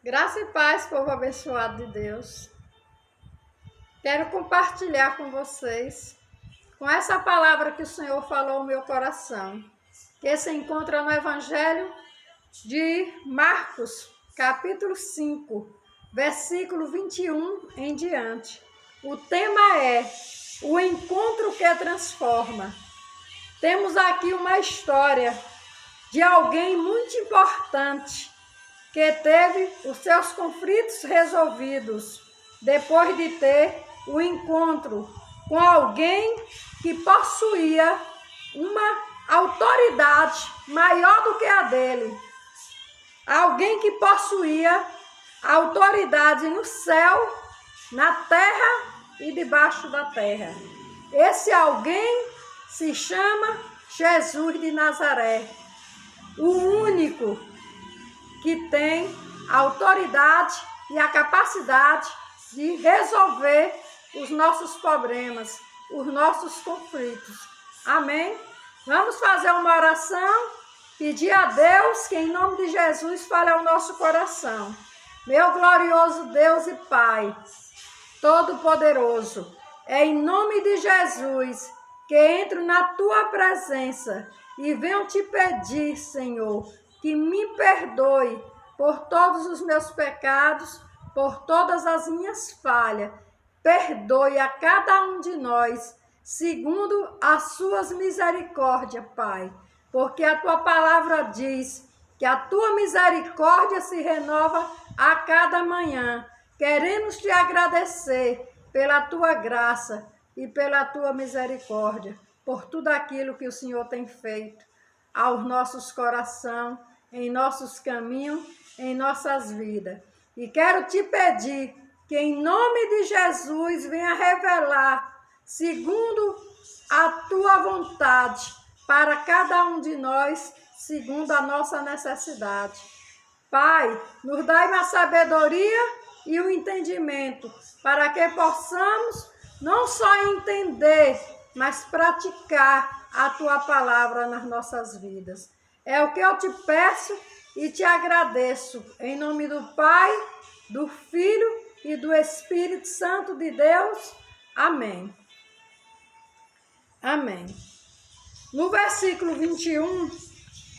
Graça e paz, povo abençoado de Deus. Quero compartilhar com vocês, com essa palavra que o Senhor falou no meu coração, que se encontra no Evangelho de Marcos, capítulo 5, versículo 21 em diante. O tema é o encontro que transforma. Temos aqui uma história de alguém muito importante que teve os seus conflitos resolvidos depois de ter o encontro com alguém que possuía uma autoridade maior do que a dele. Alguém que possuía autoridade no céu, na terra e debaixo da terra. Esse alguém se chama Jesus de Nazaré, o único que tem a autoridade e a capacidade de resolver os nossos problemas, os nossos conflitos. Amém? Vamos fazer uma oração, pedir a Deus que em nome de Jesus fale ao nosso coração. Meu glorioso Deus e Pai, Todo-Poderoso, é em nome de Jesus que entro na Tua presença e venho te pedir, Senhor, que me perdoe por todos os meus pecados, por todas as minhas falhas. Perdoe a cada um de nós, segundo as suas misericórdias, Pai. Porque a Tua palavra diz que a Tua misericórdia se renova a cada manhã. Queremos te agradecer pela Tua graça e pela Tua misericórdia, por tudo aquilo que o Senhor tem feito aos nossos corações, em nossos caminhos, em nossas vidas. E quero te pedir que em nome de Jesus venha revelar, segundo a Tua vontade, para cada um de nós, segundo a nossa necessidade. Pai, nos dai uma sabedoria e o entendimento, para que possamos não só entender, mas praticar a Tua palavra nas nossas vidas. É o que eu te peço e te agradeço, em nome do Pai, do Filho e do Espírito Santo de Deus. Amém. Amém. No versículo 21,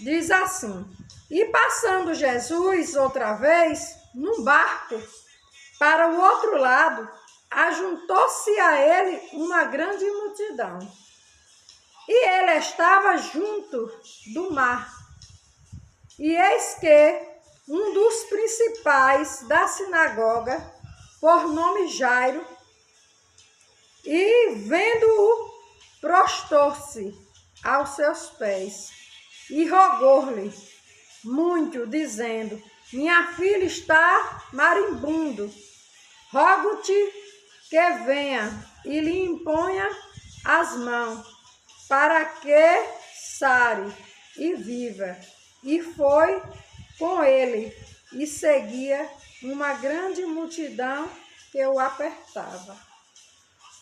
diz assim: E passando Jesus outra vez num barco para o outro lado, ajuntou-se a ele uma grande multidão. E ele estava junto do mar. E eis que um dos principais da sinagoga, por nome Jairo, e vendo-o, prostrou-se aos seus pés e rogou-lhe muito, dizendo: Minha filha está maribundo. Rogo-te que venha e lhe imponha as mãos, para que sare e viva. E foi com ele, e seguia uma grande multidão que o apertava.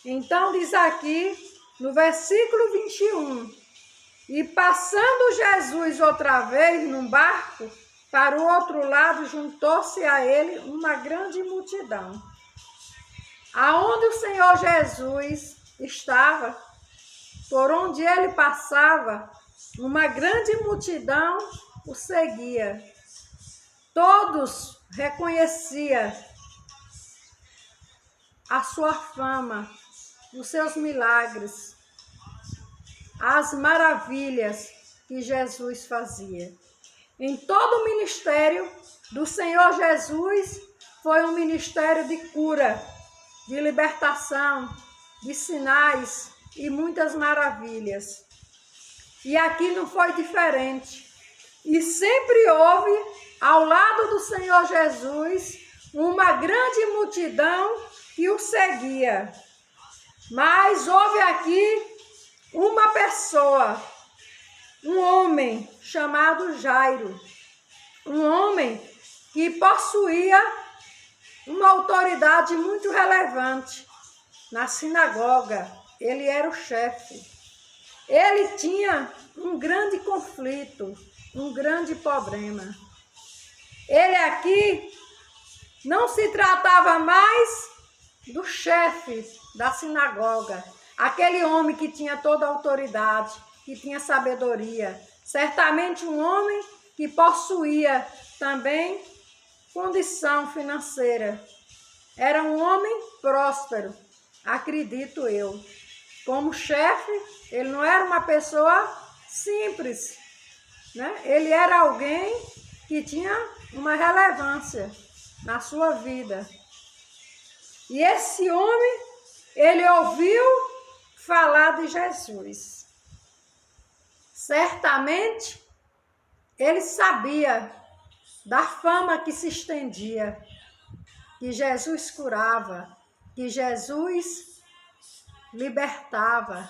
Então diz aqui, no versículo 21, e passando Jesus outra vez num barco, para o outro lado juntou-se a ele uma grande multidão. Aonde o Senhor Jesus estava, por onde ele passava, uma grande multidão o seguia. Todos reconheciam a sua fama, os seus milagres, as maravilhas que Jesus fazia. Em todo o ministério do Senhor Jesus foi um ministério de cura, de libertação, de sinais e muitas maravilhas. E aqui não foi diferente. E sempre houve, ao lado do Senhor Jesus, uma grande multidão que o seguia. Mas houve aqui uma pessoa, um homem chamado Jairo, um homem que possuía uma autoridade muito relevante na sinagoga. Ele era o chefe. Ele tinha um grande conflito, um grande problema. Ele aqui não se tratava mais do chefe da sinagoga, aquele homem que tinha toda a autoridade, que tinha sabedoria, certamente um homem que possuía também condição financeira. Era um homem próspero, acredito eu. Como chefe, ele não era uma pessoa simples, né? Ele era alguém que tinha uma relevância na sua vida. E esse homem, ele ouviu falar de Jesus. Certamente, ele sabia da fama que se estendia, que Jesus curava, que Jesus libertava,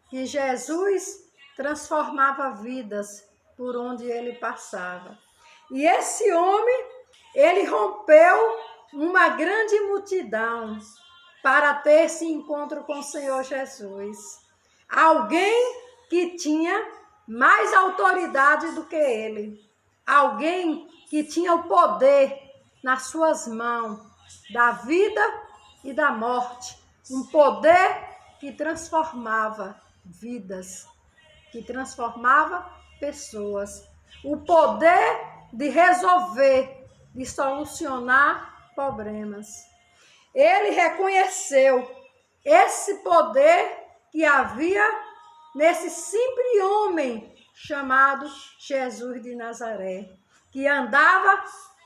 que Jesus transformava vidas por onde ele passava. E esse homem, ele rompeu uma grande multidão para ter esse encontro com o Senhor Jesus. Alguém que tinha mais autoridade do que ele. Alguém que tinha o poder nas suas mãos, da vida e da morte. Um poder que transformava vidas, que transformava pessoas. O poder de resolver, de solucionar problemas. Ele reconheceu esse poder que havia nesse simples homem chamado Jesus de Nazaré, que andava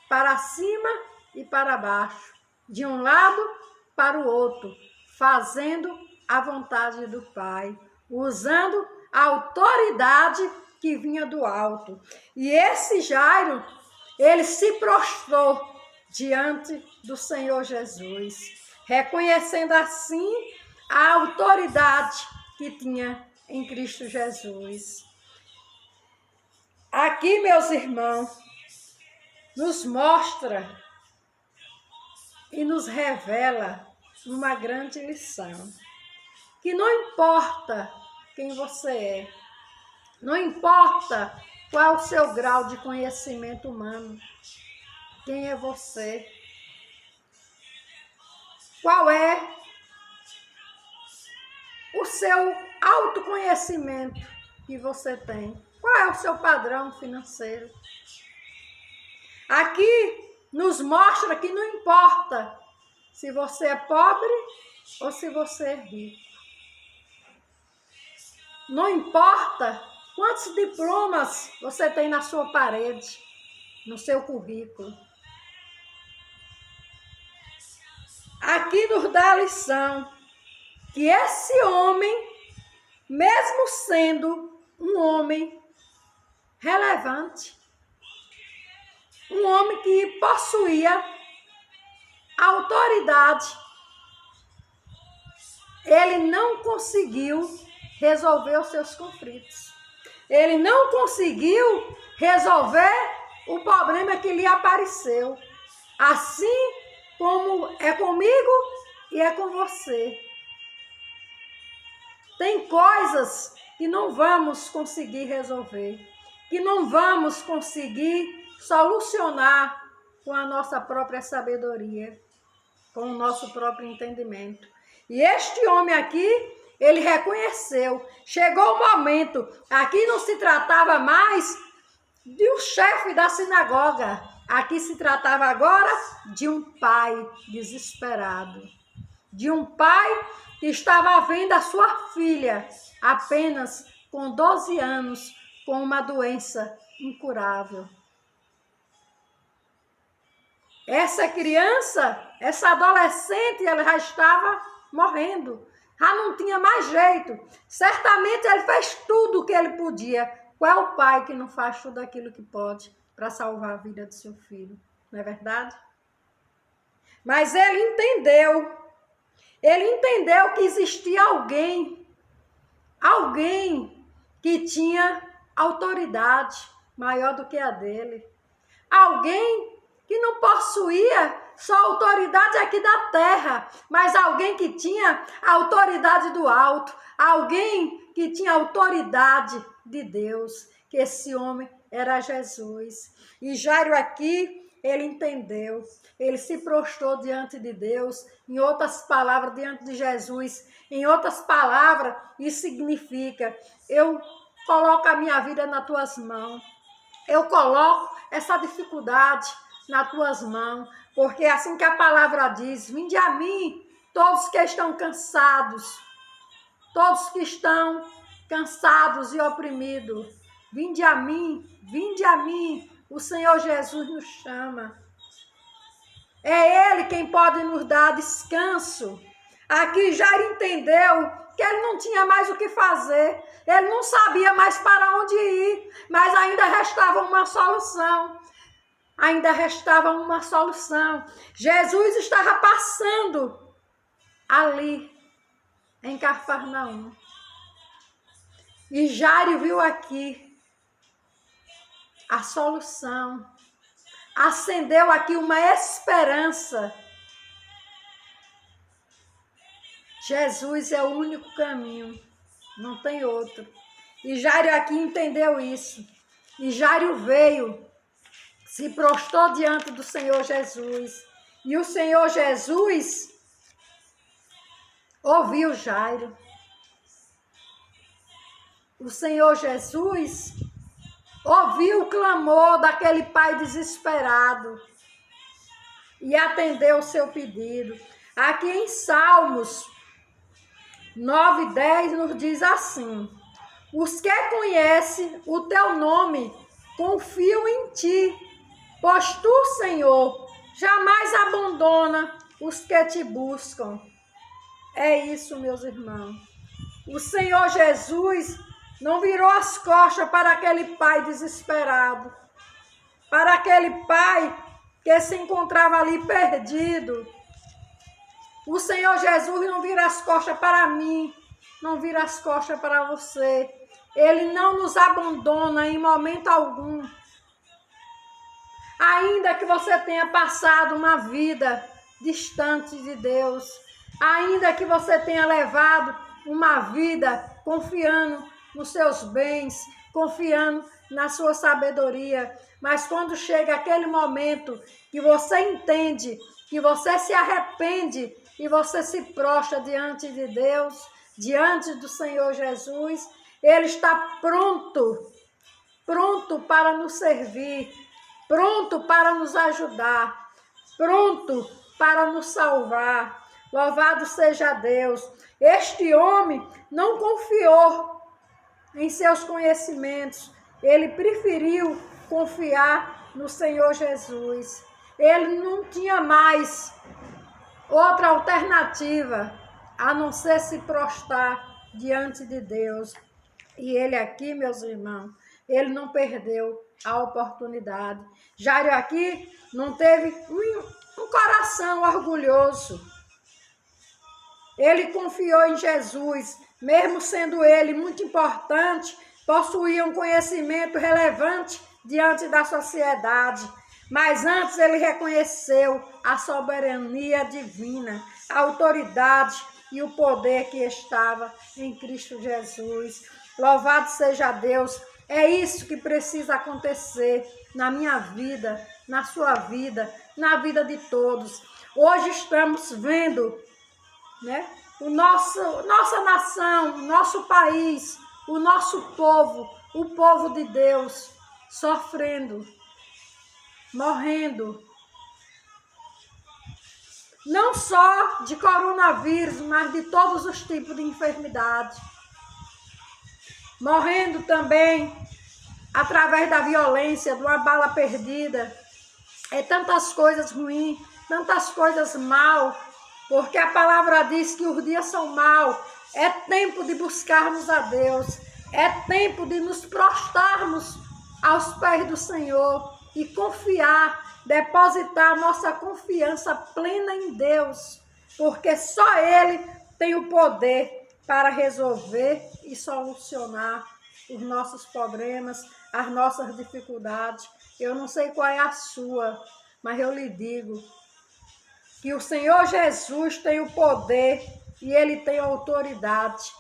para cima e para baixo, de um lado para o outro, fazendo a vontade do Pai, usando a autoridade que vinha do alto. E esse Jairo, ele se prostrou diante do Senhor Jesus, reconhecendo assim a autoridade que tinha em Cristo Jesus. Aqui, meus irmãos, nos mostra e nos revela uma grande lição, que não importa quem você é, não importa qual o seu grau de conhecimento humano, quem é você, qual é o seu autoconhecimento que você tem, qual é o seu padrão financeiro. Aqui nos mostra que não importa se você é pobre ou se você é rico. Não importa quantos diplomas você tem na sua parede, no seu currículo. Aqui nos dá a lição que esse homem, mesmo sendo um homem relevante, um homem que possuía autoridade, ele não conseguiu resolver os seus conflitos. Ele não conseguiu resolver o problema que lhe apareceu. Assim como é comigo e é com você. Tem coisas que não vamos conseguir resolver, que não vamos conseguir solucionar com a nossa própria sabedoria, com o nosso próprio entendimento. E este homem aqui, ele reconheceu, chegou o momento, aqui não se tratava mais de um chefe da sinagoga, aqui se tratava agora de um pai desesperado, de um pai que estava vendo a sua filha apenas com 12 anos, com uma doença incurável. Essa criança, essa adolescente, ela já estava morrendo, já não tinha mais jeito. Certamente ele fez tudo o que ele podia. Qual é o pai que não faz tudo aquilo que pode para salvar a vida do seu filho? Não é verdade? Mas ele entendeu que existia alguém que tinha autoridade maior do que a dele. Alguém que não possuía só autoridade aqui da terra, mas alguém que tinha a autoridade do alto, alguém que tinha autoridade de Deus, que esse homem era Jesus. E Jairo aqui, ele entendeu, ele se prostrou diante de Deus, em outras palavras, diante de Jesus. Em outras palavras, isso significa, eu coloco a minha vida nas tuas mãos, eu coloco essa dificuldade nas tuas mãos, porque é assim que a palavra diz, vinde a mim, todos que estão cansados, todos que estão cansados e oprimidos, vinde a mim, o Senhor Jesus nos chama. É Ele quem pode nos dar descanso. Aqui Jairo entendeu que ele não tinha mais o que fazer, ele não sabia mais para onde ir, mas ainda restava uma solução. Ainda restava uma solução. Jesus estava passando ali em Cafarnaum. E Jairo viu aqui a solução. Acendeu aqui uma esperança. Jesus é o único caminho, não tem outro. E Jairo aqui entendeu isso. E Jairo veio, se prostrou diante do Senhor Jesus. E o Senhor Jesus ouviu Jairo. O Senhor Jesus ouviu o clamor daquele pai desesperado e atendeu o seu pedido. Aqui em Salmos 9:10 nos diz assim: os que conhecem o teu nome confiam em ti, pois tu, Senhor, jamais abandona os que te buscam. É isso, meus irmãos. O Senhor Jesus não virou as costas para aquele pai desesperado, para aquele pai que se encontrava ali perdido. O Senhor Jesus não vira as costas para mim, não vira as costas para você. Ele não nos abandona em momento algum. Ainda que você tenha passado uma vida distante de Deus, ainda que você tenha levado uma vida confiando nos seus bens, confiando na sua sabedoria, mas quando chega aquele momento que você entende, que você se arrepende e você se prostra diante de Deus, diante do Senhor Jesus, Ele está pronto para nos servir, pronto para nos ajudar, pronto para nos salvar. Louvado seja Deus. Este homem não confiou em seus conhecimentos, ele preferiu confiar no Senhor Jesus. Ele não tinha mais outra alternativa a não ser se prostrar diante de Deus. E ele aqui, meus irmãos, ele não perdeu a oportunidade. Jairo aqui não teve um coração orgulhoso. Ele confiou em Jesus, mesmo sendo ele muito importante, possuía um conhecimento relevante diante da sociedade. Mas antes ele reconheceu a soberania divina, a autoridade e o poder que estava em Cristo Jesus. Louvado seja Deus. É isso que precisa acontecer na minha vida, na sua vida, na vida de todos. Hoje estamos vendo, né, nossa nação, nosso país, o nosso povo, o povo de Deus, sofrendo, morrendo. Não só de coronavírus, mas de todos os tipos de enfermidade. Morrendo também através da violência, de uma bala perdida. É tantas coisas ruins, tantas coisas mal, porque a palavra diz que os dias são maus. É tempo de buscarmos a Deus, é tempo de nos prostrarmos aos pés do Senhor e confiar, depositar nossa confiança plena em Deus, porque só Ele tem o poder para resolver e solucionar os nossos problemas, as nossas dificuldades. Eu não sei qual é a sua, mas eu lhe digo que o Senhor Jesus tem o poder e Ele tem a autoridade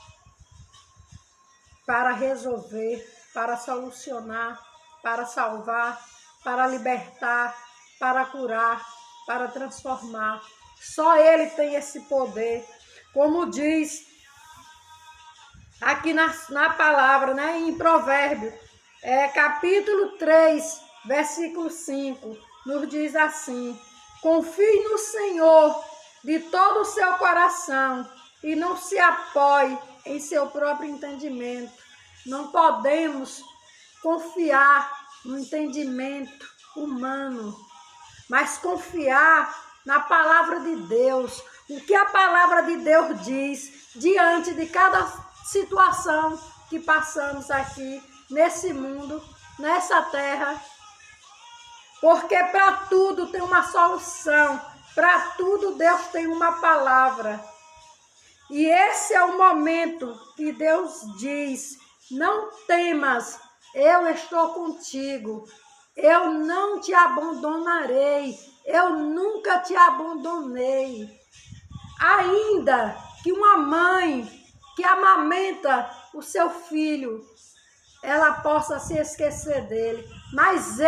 para resolver, para solucionar, para salvar, para libertar, para curar, para transformar. Só Ele tem esse poder. Como diz aqui na palavra, né, em Provérbios, capítulo 3, versículo 5, nos diz assim: confie no Senhor de todo o seu coração e não se apoie em seu próprio entendimento. Não podemos confiar no entendimento humano, mas confiar na palavra de Deus. O que a palavra de Deus diz diante de cada situação que passamos aqui nesse mundo, nessa terra. Porque para tudo tem uma solução, para tudo Deus tem uma palavra. E esse é o momento que Deus diz: não temas, eu estou contigo, eu não te abandonarei, eu nunca te abandonei. Ainda que uma mãe que amamenta o seu filho, ela possa se esquecer dele, mas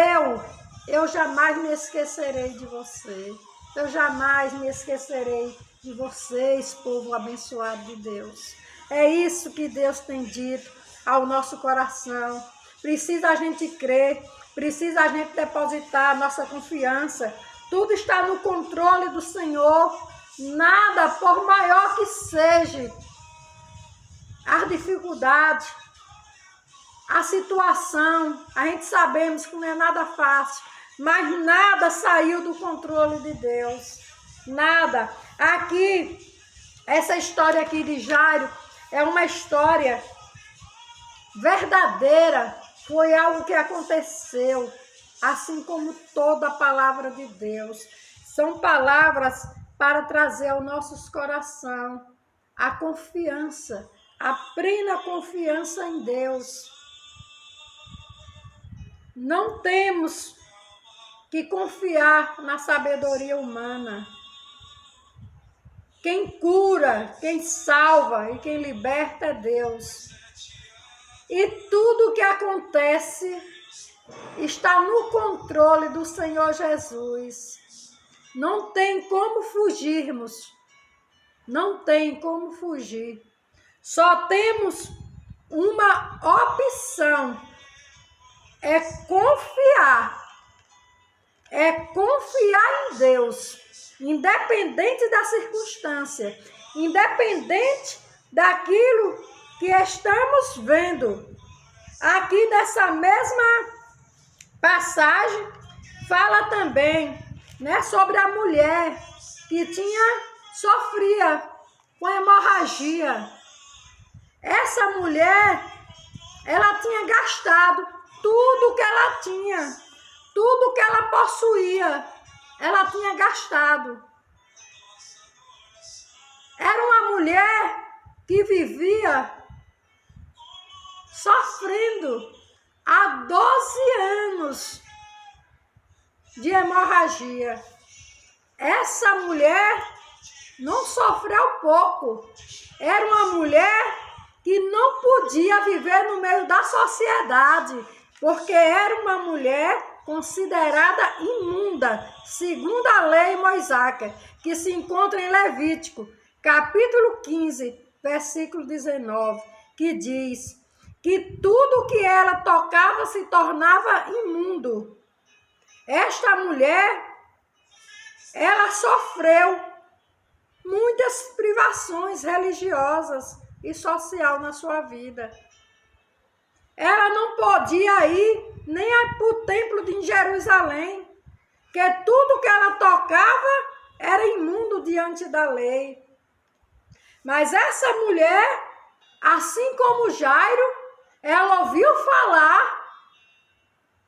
eu jamais me esquecerei de você. Eu jamais me esquecerei de vocês, povo abençoado de Deus. É isso que Deus tem dito ao nosso coração. Precisa a gente crer, precisa a gente depositar a nossa confiança. Tudo está no controle do Senhor. Nada, por maior que seja as dificuldades, a situação, a gente sabemos que não é nada fácil, mas nada saiu do controle de Deus. Nada. Aqui, essa história aqui de Jairo é uma história verdadeira. Foi algo que aconteceu, assim como toda a palavra de Deus. São palavras para trazer ao nosso coração a confiança, a plena confiança em Deus. Não temos que confiar na sabedoria humana. Quem cura, quem salva e quem liberta é Deus. E tudo o que acontece está no controle do Senhor Jesus. Não tem como fugirmos. Não tem como fugir. Só temos uma opção. É confiar em Deus, independente da circunstância, independente daquilo que estamos vendo. Aqui nessa mesma passagem, fala também, né, sobre a mulher que sofria com hemorragia. Essa mulher, ela tinha gastado tudo que ela tinha, tudo que ela possuía, ela tinha gastado. Era uma mulher que vivia sofrendo há 12 anos de hemorragia. Essa mulher não sofreu pouco. Era uma mulher que não podia viver no meio da sociedade, porque era uma mulher considerada imunda, segundo a lei mosaica, que se encontra em Levítico, capítulo 15, versículo 19, que diz que tudo que ela tocava se tornava imundo. Esta mulher, ela sofreu muitas privações religiosas e social na sua vida. Ela não podia ir nem para o templo de Jerusalém, porque tudo que ela tocava era imundo diante da lei. Mas essa mulher, assim como Jairo, ela ouviu falar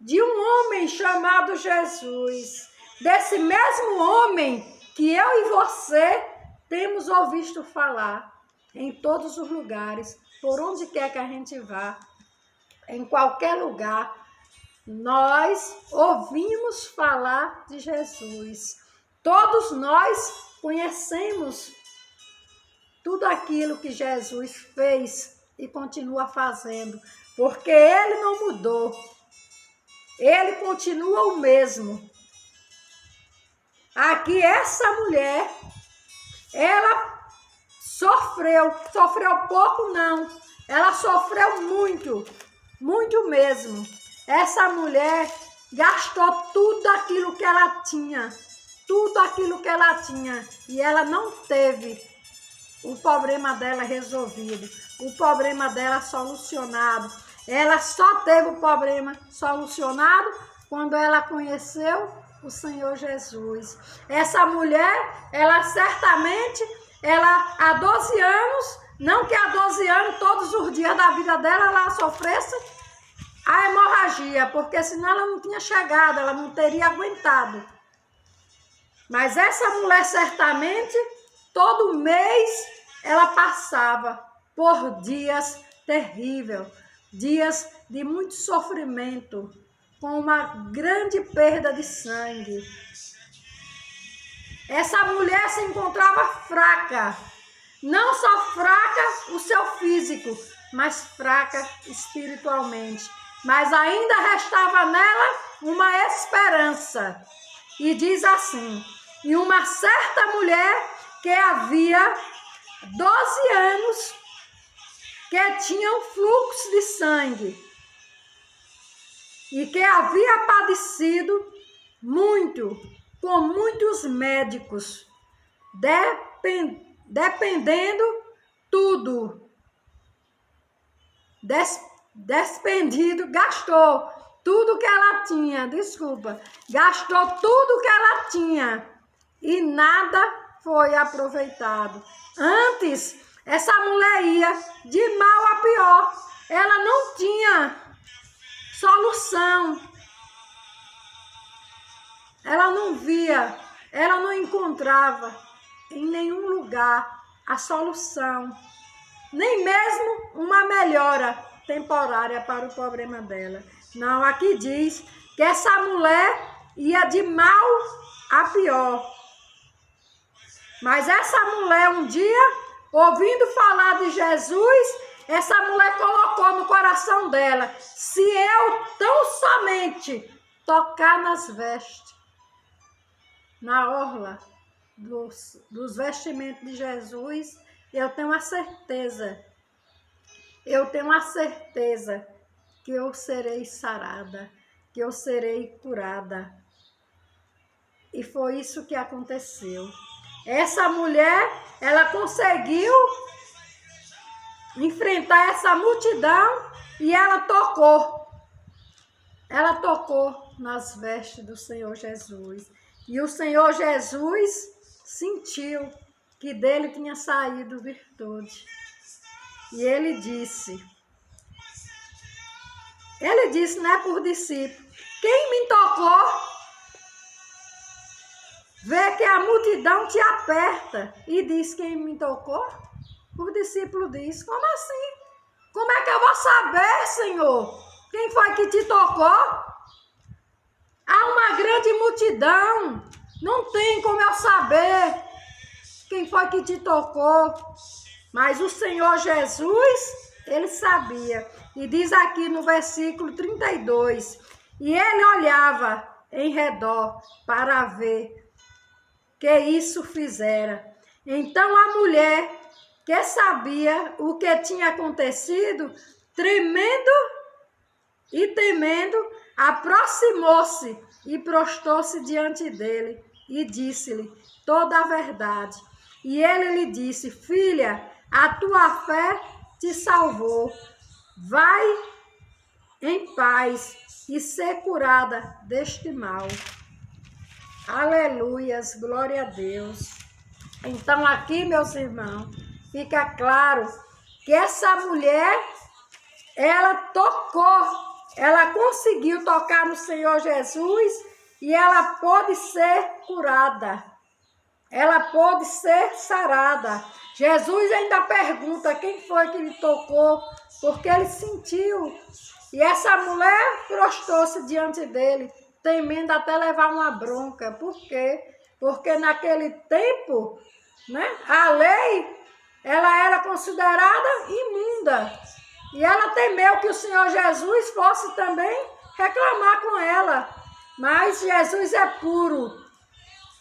de um homem chamado Jesus. Desse mesmo homem que eu e você temos ouvido falar em todos os lugares, por onde quer que a gente vá, em qualquer lugar, nós ouvimos falar de Jesus. Todos nós conhecemos tudo aquilo que Jesus fez e continua fazendo, porque Ele não mudou. Ele continua o mesmo. aqui essa mulher, ela sofreu pouco não, ela sofreu muito, muito mesmo. Essa mulher gastou tudo aquilo que ela tinha, e ela não teve o problema dela resolvido, o problema dela solucionado. Ela só teve o problema solucionado quando ela conheceu o Senhor Jesus. Essa mulher, ela certamente, há 12 anos, não que há 12 anos, todos os dias da vida dela, ela sofresse a hemorragia, porque senão ela não tinha chegado, ela não teria aguentado. Mas essa mulher, certamente, todo mês, ela passava por dias terríveis, dias de muito sofrimento, com uma grande perda de sangue. Essa mulher se encontrava fraca, não só fraca o seu físico, mas fraca espiritualmente. Mas ainda restava nela uma esperança. E diz assim: e uma certa mulher que havia 12 anos que tinha um fluxo de sangue e que havia padecido muito, com muitos médicos, dependendo tudo, despendido, gastou tudo que ela tinha, gastou tudo que ela tinha e nada foi aproveitado. Antes, essa mulher ia de mal a pior, ela não tinha solução, ela não via, ela não encontrava em nenhum lugar a solução, nem mesmo uma melhora temporária para o problema dela. Não, aqui diz que essa mulher ia de mal a pior. Mas essa mulher um dia, ouvindo falar de Jesus, essa mulher colocou no coração dela: se eu tão somente tocar nas vestes, na orla dos vestimentos de Jesus, eu tenho a certeza que eu serei sarada, que eu serei curada. E foi isso que aconteceu. Essa mulher, ela conseguiu enfrentar essa multidão e ela tocou nas vestes do Senhor Jesus. E o Senhor Jesus sentiu que dele tinha saído virtude. E ele disse, né, por discípulo: quem me tocou? Vê que a multidão te aperta. E diz: quem me tocou? O discípulo diz: como assim? Como é que eu vou saber, Senhor? Quem foi que te tocou? Há uma grande multidão. Não tem como eu saber quem foi que te tocou. Mas o Senhor Jesus, ele sabia. E diz aqui no versículo 32, e ele olhava em redor para ver que isso fizera. Então a mulher, que sabia o que tinha acontecido, tremendo e temendo, aproximou-se e prostou-se diante dele e disse-lhe toda a verdade. E ele lhe disse: filha, a tua fé te salvou. Vai em paz e ser curada deste mal. Aleluias, glória a Deus. Então aqui, meus irmãos, fica claro que essa mulher, ela conseguiu tocar no Senhor Jesus e ela pôde ser curada. Ela pôde ser sarada. Jesus ainda pergunta: quem foi que lhe tocou? Porque ele sentiu. E essa mulher prostrou-se diante dele, temendo até levar uma bronca. Por quê? Porque naquele tempo, né, a lei, ela era considerada imunda. E ela temeu que o Senhor Jesus fosse também reclamar com ela. Mas Jesus é puro.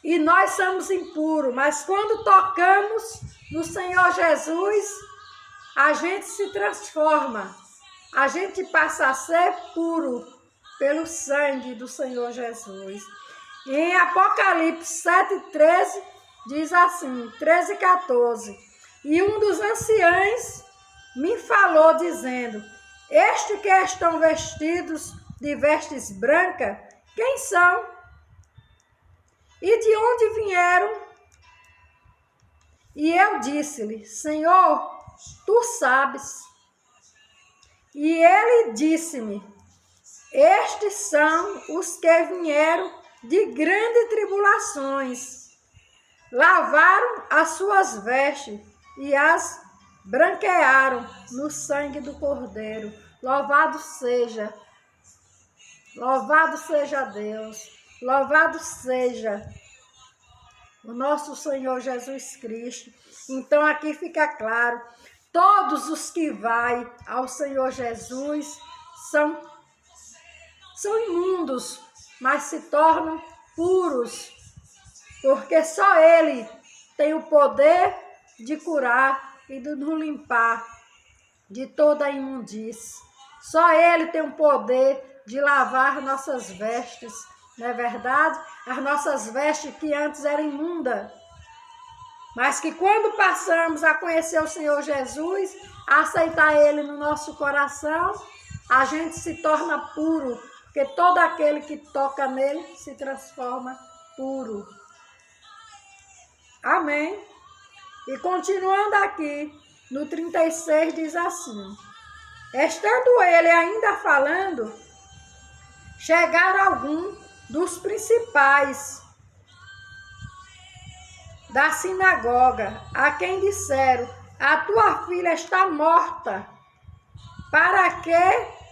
e nós somos impuros, mas quando tocamos no Senhor Jesus, a gente se transforma, a gente passa a ser puro pelo sangue do Senhor Jesus. E em Apocalipse 7:13 diz assim, 13 e 14, e um dos anciãos me falou dizendo, estes que estão vestidos de vestes brancas, quem são? E de onde vieram? E eu disse-lhe, Senhor, tu sabes. E ele disse-me, estes são os que vieram de grandes tribulações, lavaram as suas vestes e as branquearam no sangue do Cordeiro. Louvado seja Deus, louvado seja o nosso Senhor Jesus Cristo. Então aqui fica claro, todos os que vai ao Senhor Jesus são imundos, mas se tornam puros, porque só Ele tem o poder de curar e de nos limpar de toda a imundície. Só Ele tem o poder de lavar nossas vestes, não é verdade? As nossas vestes que antes eram imundas, mas que quando passamos a conhecer o Senhor Jesus, a aceitar Ele no nosso coração, a gente se torna puro, porque todo aquele que toca nele se transforma puro. Amém? E continuando aqui, no 36 diz assim, estando ele ainda falando, chegaram alguns dos principais da sinagoga, a quem disseram, a tua filha está morta, para que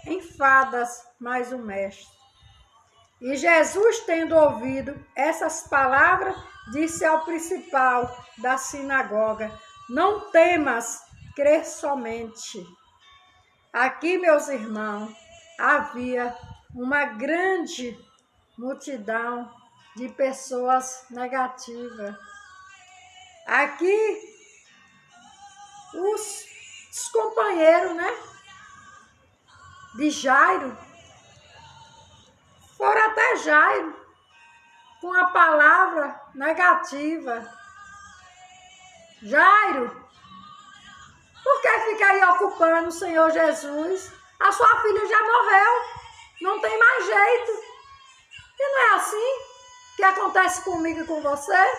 enfadas mais o mestre? E Jesus, tendo ouvido essas palavras, disse ao principal da sinagoga, não temas, crê somente. Aqui, meus irmãos, havia uma grande multidão de pessoas negativas. Aqui, os companheiros, né, de Jairo, foram até Jairo com a palavra negativa. Jairo, por que fica aí ocupando o Senhor Jesus? A sua filha já morreu, não tem mais jeito. E não é assim que acontece comigo e com você?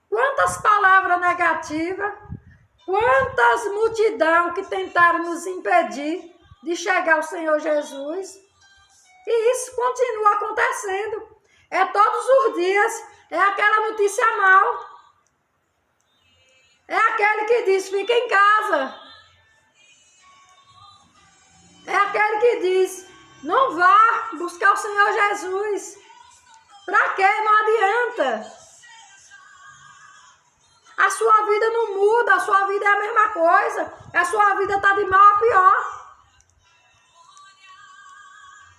Quantas palavras negativas, quantas multidão que tentaram nos impedir de chegar ao Senhor Jesus. E isso continua acontecendo. É todos os dias, é aquela notícia mal. É aquele que diz, fica em casa. É aquele que diz, não vá buscar o Senhor Jesus. Para quê? Não adianta. A sua vida não muda, a sua vida é a mesma coisa. A sua vida está de mal a pior.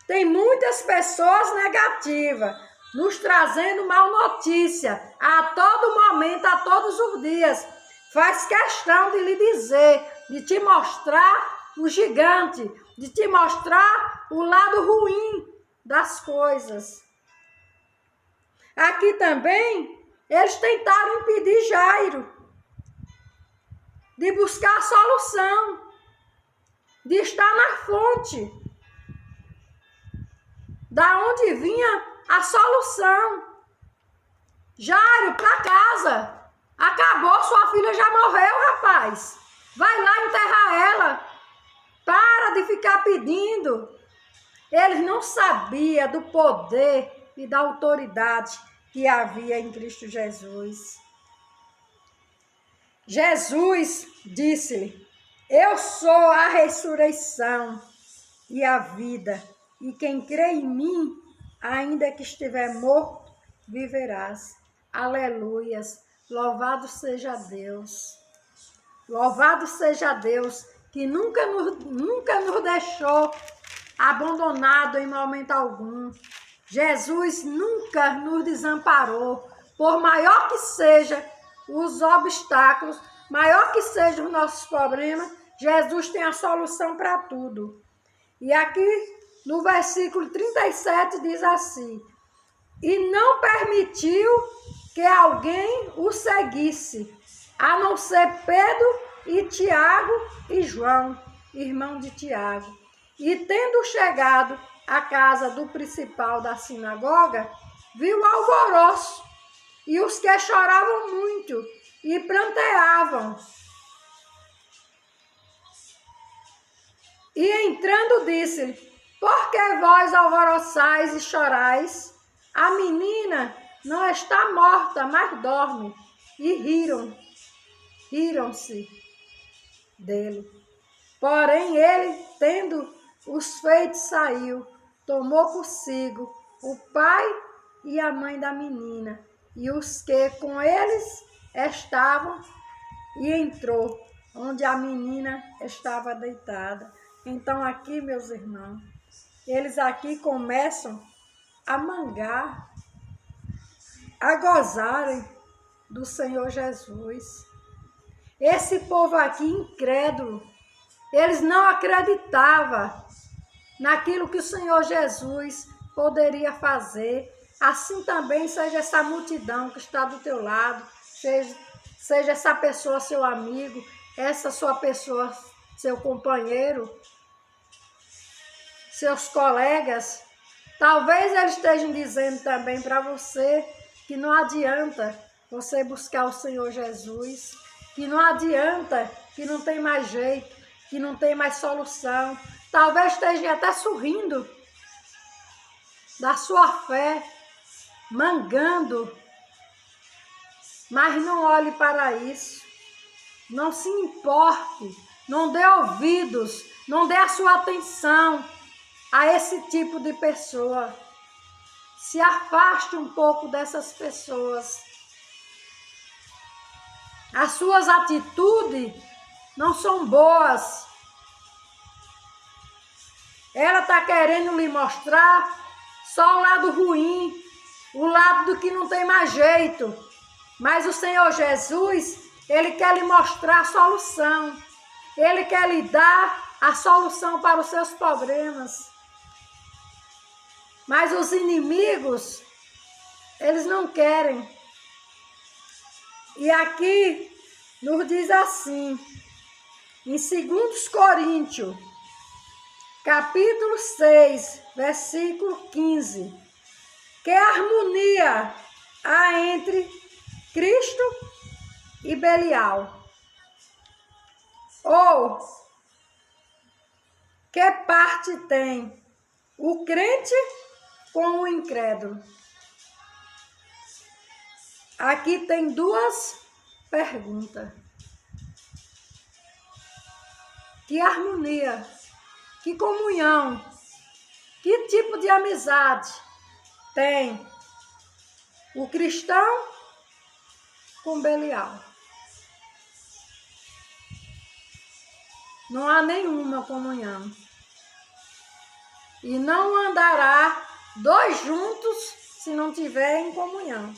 Tem muitas pessoas negativas, nos trazendo mal notícia, a todo momento, a todos os dias. Faz questão de lhe dizer, de te mostrar o gigante, de te mostrar o lado ruim das coisas. Aqui também, eles tentaram impedir Jairo de buscar a solução, de estar na fonte, da onde vinha a solução. Jairo, para casa. Acabou, sua filha já morreu, rapaz. Vai lá enterrar ela. Para de ficar pedindo. Eles não sabiam do poder e da autoridade que havia em Cristo Jesus. Jesus disse-lhe, eu sou a ressurreição e a vida. E quem crê em mim, ainda que estiver morto, viverás. Aleluias. Louvado seja Deus. Louvado seja Deus, que nunca nos deixou abandonado em momento algum. Jesus nunca nos desamparou. Por maior que sejam os obstáculos, maior que sejam os nossos problemas, Jesus tem a solução para tudo. E aqui no versículo 37 diz assim: e não permitiu que alguém o seguisse, a não ser Pedro e Tiago e João, irmão de Tiago. E tendo chegado à casa do principal da sinagoga, viu o alvoroço e os que choravam muito e pranteavam. E entrando disse-lhe: por que vós alvoroçais e chorais? A menina não está morta, mas dorme. E riram-se dele. Porém ele, tendo os feitos, saiu, tomou consigo o pai e a mãe da menina, e os que com eles estavam, e entrou onde a menina estava deitada. Então aqui, meus irmãos, eles aqui começam a mangar, a gozarem do Senhor Jesus. Esse povo aqui incrédulo, eles não acreditavam naquilo que o Senhor Jesus poderia fazer. Assim também seja essa multidão que está do teu lado, seja essa pessoa seu amigo, essa sua pessoa seu companheiro, seus colegas. Talvez eles estejam dizendo também para você que não adianta você buscar o Senhor Jesus, que não adianta, que não tem mais jeito, que não tem mais solução. Talvez estejam até sorrindo da sua fé, mangando, mas não olhe para isso. Não se importe, não dê ouvidos, não dê a sua atenção a esse tipo de pessoa. Se afaste um pouco dessas pessoas. As suas atitudes não são boas. Ela está querendo lhe mostrar só o lado ruim, o lado do que não tem mais jeito. Mas o Senhor Jesus, Ele quer lhe mostrar a solução. Ele quer lhe dar a solução para os seus problemas. Mas os inimigos, eles não querem. E aqui nos diz assim, em 2 Coríntios, capítulo 6, versículo 15, que harmonia há entre Cristo e Belial? Ou que parte tem o crente com o incrédulo? Aqui tem 2 perguntas. Que harmonia, que comunhão, que tipo de amizade tem o cristão com Belial? Não há nenhuma comunhão. E não andará 2 juntos se não tiverem comunhão.